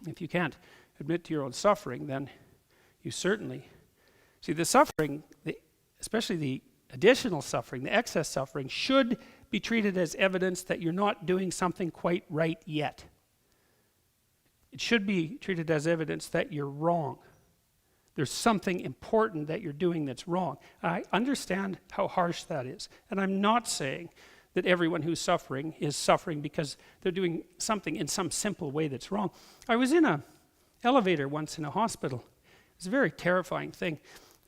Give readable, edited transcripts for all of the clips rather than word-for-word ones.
If you can't admit to your own suffering, then you certainly... See, the suffering, especially the additional suffering, the excess suffering, should be treated as evidence that you're not doing something quite right yet. It should be treated as evidence that you're wrong. There's something important that you're doing that's wrong. I understand how harsh that is. And I'm not saying that everyone who's suffering is suffering because they're doing something in some simple way that's wrong. I was in an elevator once in a hospital. It was a very terrifying thing.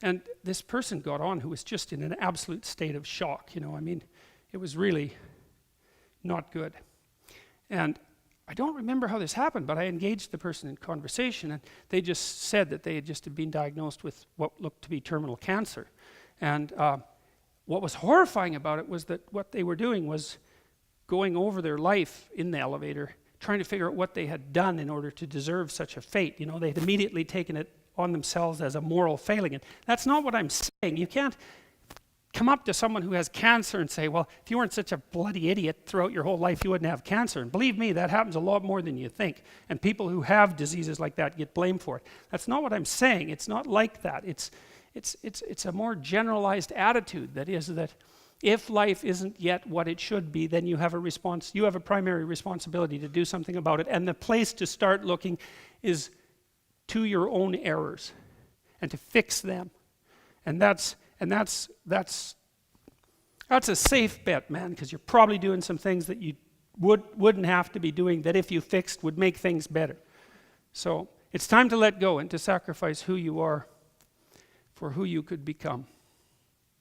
And this person got on who was just in an absolute state of shock. I mean, it was really not good. And I don't remember how this happened, but I engaged the person in conversation, and they just said that they had just been diagnosed with what looked to be terminal cancer. And what was horrifying about it was that what they were doing was going over their life in the elevator, trying to figure out what they had done in order to deserve such a fate. They'd immediately taken it on themselves as a moral failing. And that's not what I'm saying. You can't come up to someone who has cancer and say, well, if you weren't such a bloody idiot throughout your whole life, you wouldn't have cancer. And believe me, that happens a lot more than you think. And people who have diseases like that get blamed for it. That's not what I'm saying. It's not like that. It's a more generalized attitude. That is that if life isn't yet what it should be, then you have a primary responsibility to do something about it. And the place to start looking is to your own errors and to fix them. And that's a safe bet, man, because you're probably doing some things that you wouldn't have to be doing, that if you fixed would make things better. So it's time to let go and to sacrifice who you are for who you could become.